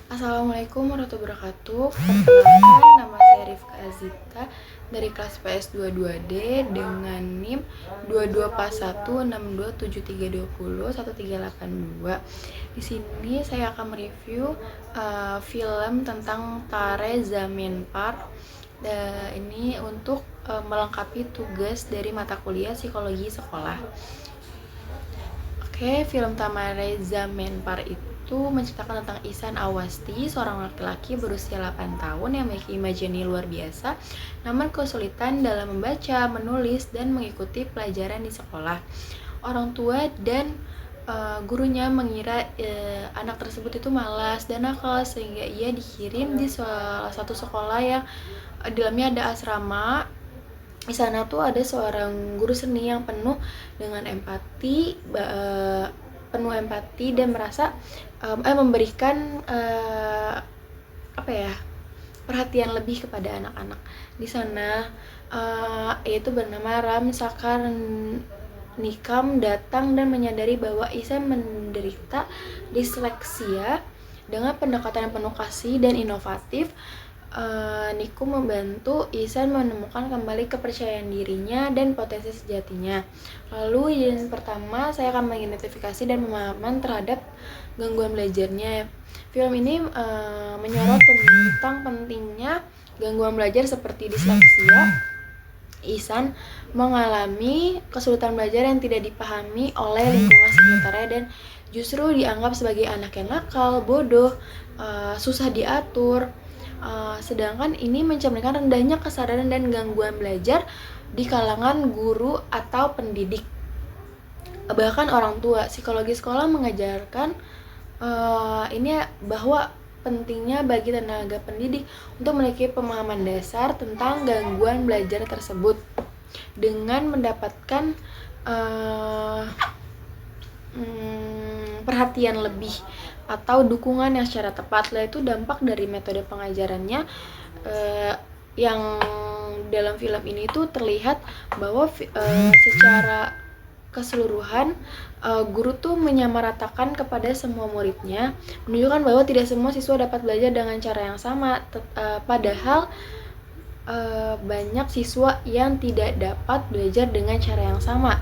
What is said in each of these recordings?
Assalamualaikum warahmatullahi wabarakatuh. Perkenalkan, nama saya Rifka Azita dari kelas PS22D dengan NIM 22416273201382. Di sini saya akan mereview film tentang Tare Zamien Par. Ini untuk melengkapi tugas dari mata kuliah psikologi sekolah. Oke, film Tare Zamien Par itu menceritakan tentang Ihsan Awasti, seorang laki-laki berusia 8 tahun yang memiliki imajinasi luar biasa, namun kesulitan dalam membaca, menulis, dan mengikuti pelajaran di sekolah. Orang tua dan gurunya mengira anak tersebut itu malas dan nakal, sehingga ia dikirim di salah satu sekolah yang di dalamnya ada asrama. Di sana tuh ada seorang guru seni yang penuh dengan empati, dan merasa memberikan perhatian lebih kepada anak-anak. Di sana yaitu bernama Ram Sakar Nikam datang dan menyadari bahwa Ihsan menderita disleksia. Dengan pendekatan yang penuh kasih dan inovatif, Nikum membantu Ihsan menemukan kembali kepercayaan dirinya dan potensi sejatinya. Lalu yang pertama, saya akan mengidentifikasi dan pemahaman terhadap gangguan belajarnya. Film ini menyorot tentang pentingnya gangguan belajar seperti disleksia. Ihsan mengalami kesulitan belajar yang tidak dipahami oleh lingkungan sekitarnya dan justru dianggap sebagai anak yang nakal, bodoh, susah diatur. Sedangkan ini mencerminkan rendahnya kesadaran dan gangguan belajar di kalangan guru atau pendidik, bahkan orang tua. Psikologi sekolah mengajarkan ini bahwa pentingnya bagi tenaga pendidik untuk memiliki pemahaman dasar tentang gangguan belajar tersebut dengan mendapatkan perhatian lebih atau dukungan yang secara tepat. Itu dampak dari metode pengajarannya yang dalam film ini tuh terlihat bahwa secara keseluruhan guru tuh menyamaratakan kepada semua muridnya, menunjukkan bahwa tidak semua siswa dapat belajar dengan cara yang sama, padahal banyak siswa yang tidak dapat belajar dengan cara yang sama.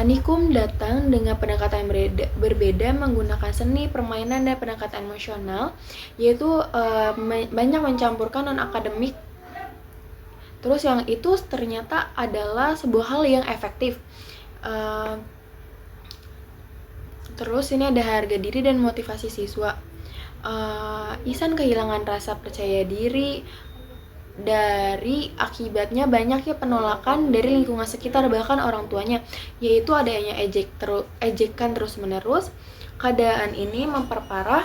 Nikum datang dengan pendekatan yang berbeda, menggunakan seni, permainan, dan pendekatan emosional, yaitu banyak mencampurkan non-akademik. Terus yang itu ternyata adalah sebuah hal yang efektif. Terus ini ada harga diri dan motivasi siswa. Ihsan kehilangan rasa percaya diri dari akibatnya banyaknya penolakan dari lingkungan sekitar, bahkan orang tuanya, yaitu adanya ejekan terus-menerus. Keadaan ini memperparah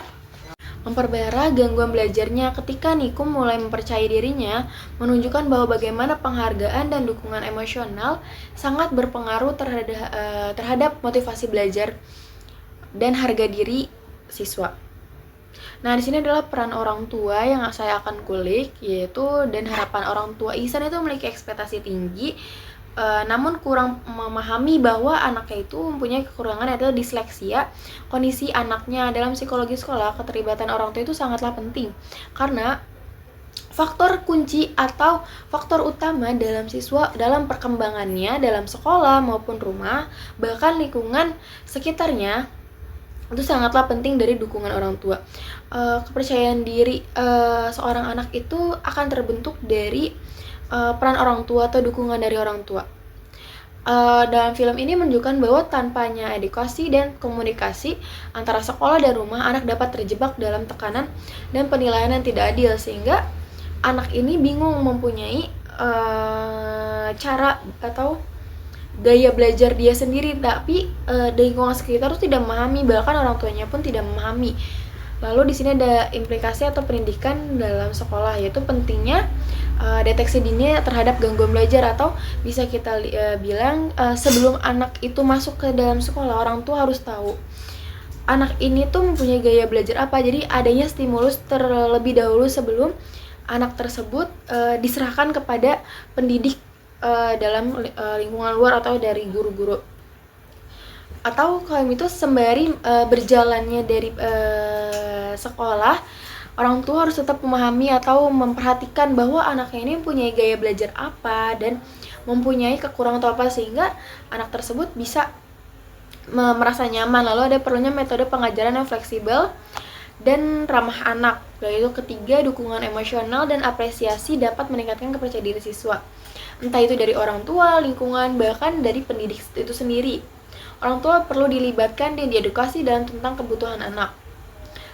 gangguan belajarnya. Ketika Nikum mulai mempercayai dirinya, menunjukkan bahwa bagaimana penghargaan dan dukungan emosional sangat berpengaruh terhadap motivasi belajar dan harga diri siswa. Nah, di sini adalah peran orang tua yang saya akan kulik, yaitu dan harapan orang tua. Ihsan itu memiliki ekspektasi tinggi, namun kurang memahami bahwa anaknya itu mempunyai kekurangan, adalah disleksia. Kondisi anaknya dalam psikologi sekolah, keterlibatan orang tua itu sangatlah penting, karena faktor kunci atau faktor utama dalam siswa dalam perkembangannya dalam sekolah maupun rumah, bahkan lingkungan sekitarnya, itu sangatlah penting dari dukungan orang tua. Kepercayaan diri seorang anak itu akan terbentuk dari peran orang tua atau dukungan dari orang tua. Dalam film ini menunjukkan bahwa tanpanya edukasi dan komunikasi antara sekolah dan rumah, anak dapat terjebak dalam tekanan dan penilaian yang tidak adil, sehingga anak ini bingung mempunyai cara atau gaya belajar dia sendiri, tapi lingkungan sekitar itu tidak memahami, bahkan orang tuanya pun tidak memahami. Lalu di sini ada implikasi atau pendidikan dalam sekolah, yaitu pentingnya deteksi dini terhadap gangguan belajar, atau bisa kita bilang sebelum anak itu masuk ke dalam sekolah, orang tua harus tahu anak ini tuh mempunyai gaya belajar apa. Jadi adanya stimulus terlebih dahulu sebelum anak tersebut diserahkan kepada pendidik dalam lingkungan luar atau dari guru-guru. Atau kalau itu sembari berjalannya dari sekolah orang tua harus tetap memahami atau memperhatikan bahwa anaknya ini mempunyai gaya belajar apa dan mempunyai kekurangan atau apa, sehingga anak tersebut bisa merasa nyaman. Lalu ada perlunya metode pengajaran yang fleksibel dan ramah anak. Yaitu ketiga, dukungan emosional dan apresiasi dapat meningkatkan kepercayaan diri siswa, entah itu dari orang tua, lingkungan, bahkan dari pendidik itu sendiri. Orang tua perlu dilibatkan dan diedukasi dalam tentang kebutuhan anak.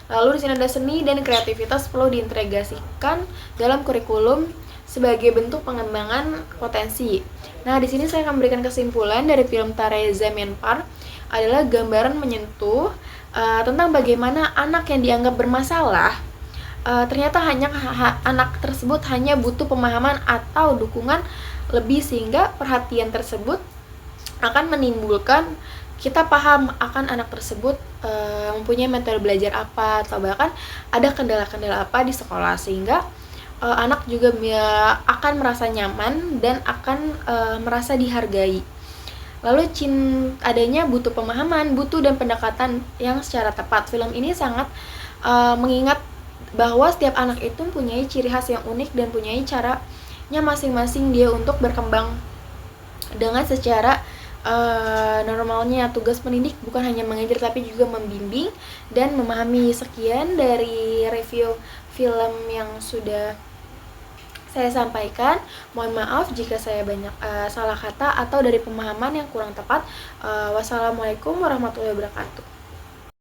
Lalu di sini ada seni dan kreativitas perlu diintegrasikan dalam kurikulum sebagai bentuk pengembangan potensi. Nah, di sini saya akan memberikan kesimpulan dari film Tare Zamian Par adalah gambaran menyentuh tentang bagaimana anak yang dianggap bermasalah ternyata hanya anak tersebut hanya butuh pemahaman atau dukungan lebih, sehingga perhatian tersebut akan menimbulkan kita paham akan anak tersebut mempunyai metode belajar apa atau bahkan ada kendala-kendala apa di sekolah, sehingga anak juga akan merasa nyaman dan akan merasa dihargai. Lalu adanya butuh pemahaman, butuh dan pendekatan yang secara tepat. Film ini sangat mengingat bahwa setiap anak itu mempunyai ciri khas yang unik dan mempunyai caranya masing-masing dia untuk berkembang dengan secara normalnya. Tugas pendidik bukan hanya mengajar tapi juga membimbing dan memahami. Sekian dari review film yang sudah saya sampaikan. Mohon maaf jika saya banyak salah kata atau dari pemahaman yang kurang tepat. Wassalamualaikum warahmatullahi wabarakatuh.